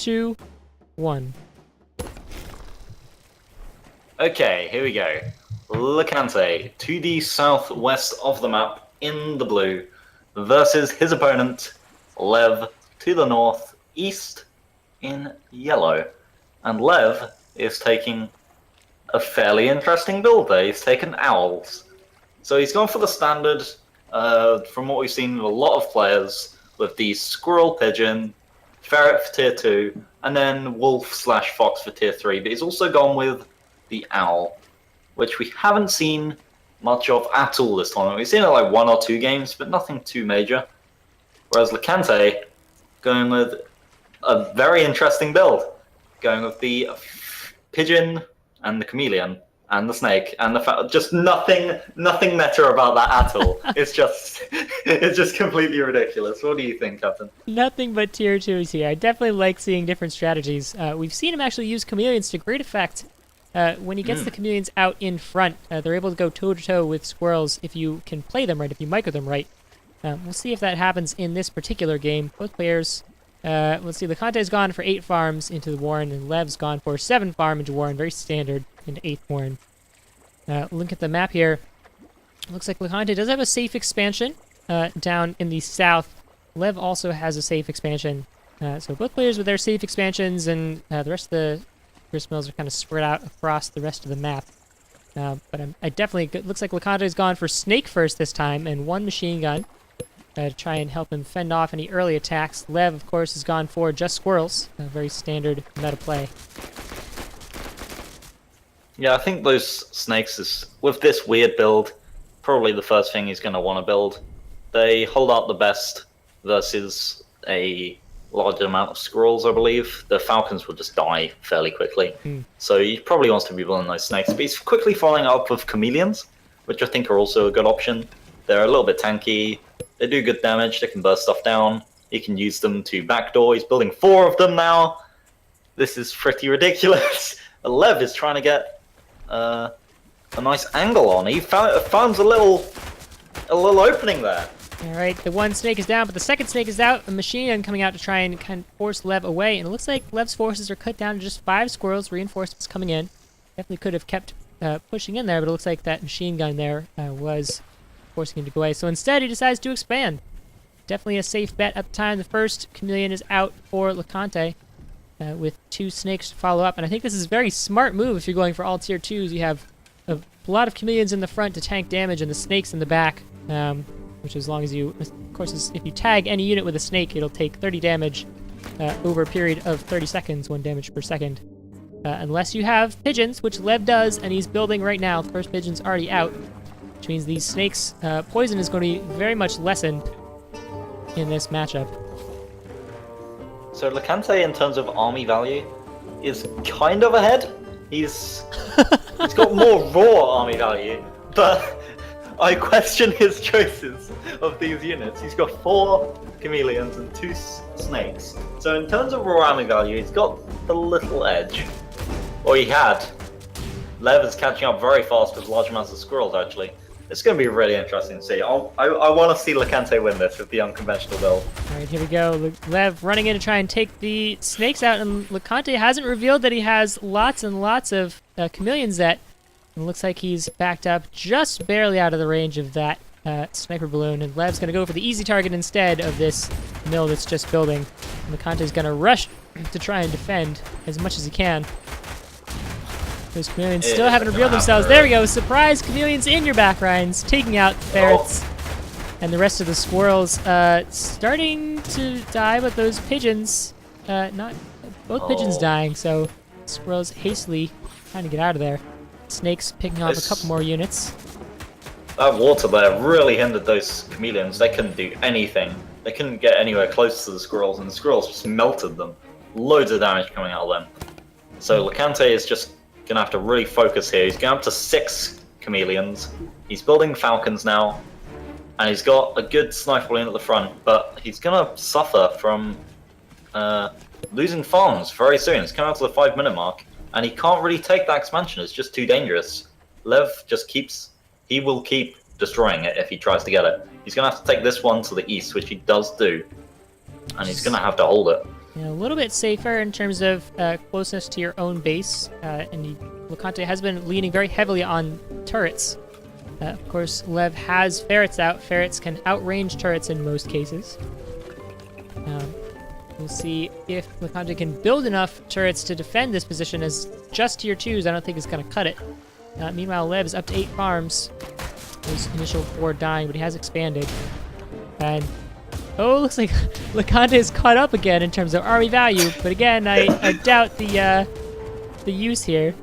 2, 1. Okay, here we go. Lacante to the southwest of the map in the blue versus his opponent, Lev, to the northeast in yellow. And Lev is taking a fairly interesting build there. He's taken owls. So he's gone for the standard, from what we've seen with a lot of players, with the squirrel pigeon, ferret for tier 2, and then wolf/fox for tier 3. But he's also gone with the owl, which we haven't seen much of at all this tournament. We've seen it like 1 or 2 games, but nothing too major. Whereas Lacante going with a very interesting build, going with the pigeon and the chameleon and the snake and the just nothing meta about that at all. It's just completely ridiculous. What do you think, Captain? Nothing but tier 2s here. I definitely like seeing different strategies. We've seen him actually use chameleons to great effect. When he gets the chameleons out in front, they're able to go toe-to-toe with squirrels if you can play them right, if you micro them right. We'll see if that happens in this particular game. Both players, let's see, Lacante's gone for 8 farms into the Warren, and Lev's gone for 7 farm into Warren, very standard into 8th Warren. Look at the map here. Looks like Lacante does have a safe expansion down in the south. Lev also has a safe expansion. So both players with their safe expansions, and the rest of the grist mills are kind of spread out across the rest of the map. But I definitely, it looks like Lacante's gone for snake first this time, and 1 machine gun to try and help him fend off any early attacks. Lev, of course, has gone for just squirrels, a very standard meta play. Yeah, I think those snakes is, with this weird build, probably the first thing he's going to want to build. They hold out the best versus a large amount of squirrels, I believe. The falcons will just die fairly quickly. So he probably wants to be building those snakes. But he's quickly following up with chameleons, which I think are also a good option. They're a little bit tanky. They do good damage. They can burst stuff down. He can use them to backdoor. He's building 4 of them now. This is pretty ridiculous. Lev is trying to get a nice angle on. He found a little opening there. Alright, the 1 snake is down, but the 2nd snake is out. A machine gun coming out to try and kind of force Lev away, and it looks like Lev's forces are cut down to just 5 squirrels. Reinforcements coming in. Definitely could have kept pushing in there, but it looks like that machine gun there was forcing him to go away. So instead, he decides to expand. Definitely a safe bet at the time. The first chameleon is out for Lacante, with 2 snakes to follow up, and I think this is a very smart move if you're going for all tier 2s. You have a lot of chameleons in the front to tank damage, and the snakes in the back. Which, as long as you, of course, if you tag any unit with a snake, it'll take 30 damage over a period of 30 seconds, 1 damage per second. Unless you have pigeons, which Lev does, and he's building right now. The first pigeon's already out, which means these snakes' poison is going to be very much lessened in this matchup. So Lacante, in terms of army value, is kind of ahead. He's got more raw army value, but I question his choices of these units. He's got 4 chameleons and 2 snakes. So in terms of raw army value, he's got the little edge. Or he had. Lev is catching up very fast with large amounts of squirrels, actually. It's going to be really interesting to see. I want to see Lacante win this with the unconventional build. Alright, here we go. Lev running in to try and take the snakes out, and Lacante hasn't revealed that he has lots and lots of chameleons yet. It looks like he's backed up just barely out of the range of that sniper balloon, and Lev's going to go for the easy target instead of this mill that's just building. Lacante's going to rush to try and defend as much as he can. Those chameleons still haven't revealed themselves. There we go. Surprise chameleons in your back, Ryans, taking out the ferrets. And the rest of the squirrels starting to die, but those pigeons, both pigeons dying, so squirrels hastily trying to get out of there. Snakes picking off a couple more units. That water there really hindered those chameleons. They couldn't do anything. They couldn't get anywhere close to the squirrels, and the squirrels just melted them. Loads of damage coming out of them. So Lacante is just going to have to really focus here. He's going up to 6 chameleons. He's building falcons now, and he's got a good sniper balloon at the front, but he's going to suffer from losing farms very soon. It's coming out to the 5-minute mark, and he can't really take that expansion. It's just too dangerous. Lev just he will keep destroying it if he tries to get it. He's going to have to take this one to the east, which he does do, and he's going to have to hold it. A little bit safer in terms of closeness to your own base, and Lacante has been leaning very heavily on turrets. Of course, Lev has ferrets out. Ferrets can outrange turrets in most cases. We'll see if Lacante can build enough turrets to defend this position, as just tier 2s I don't think is going to cut it. Meanwhile, Lev is up to 8 farms. His initial 4 dying, but he has expanded. And oh, looks like Lacante is caught up again in terms of army value, but again, I doubt the use here.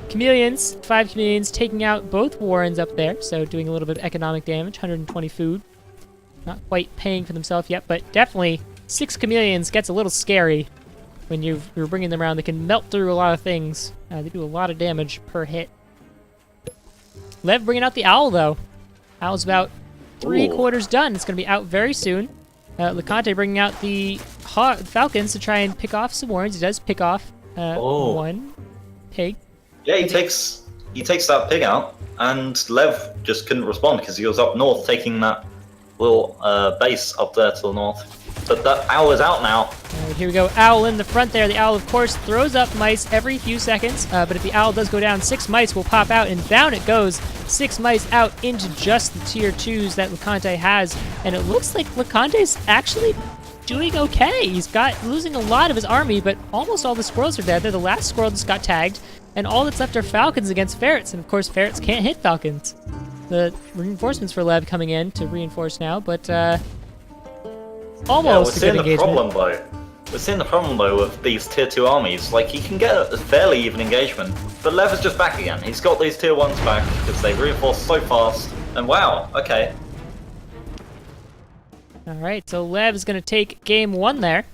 Chameleons, 5 chameleons taking out both Warrens up there, so doing a little bit of economic damage, 120 food. Not quite paying for themselves yet, but definitely 6 chameleons gets a little scary when you're bringing them around. They can melt through a lot of things. They do a lot of damage per hit. Lev bringing out the owl, though. Owl's about 3/4 done. It's going to be out very soon. Lacante bringing out the falcons to try and pick off some Warrens. He does pick off one pig. Yeah, he takes that pig out, and Lev just couldn't respond because he was up north taking that little base up there to the north. But that owl is out now. All right, here we go. Owl in the front there. The owl, of course, throws up mice every few seconds. But if the owl does go down, 6 mice will pop out, and down it goes. 6 mice out into just the tier 2s that Lacante has. And it looks like Lacante's actually doing okay. He's losing a lot of his army, but almost all the squirrels are dead. They're the last squirrel just got tagged. And all that's left are falcons against ferrets. And of course, ferrets can't hit falcons. The reinforcements for Lev coming in to reinforce now, but almost a good engagement. We're seeing the problem though with these tier 2 armies. Like, you can get a fairly even engagement, but Lev is just back again. He's got these tier 1s back because they reinforced so fast. And wow, okay. All right, so Lev is going to take game 1 there.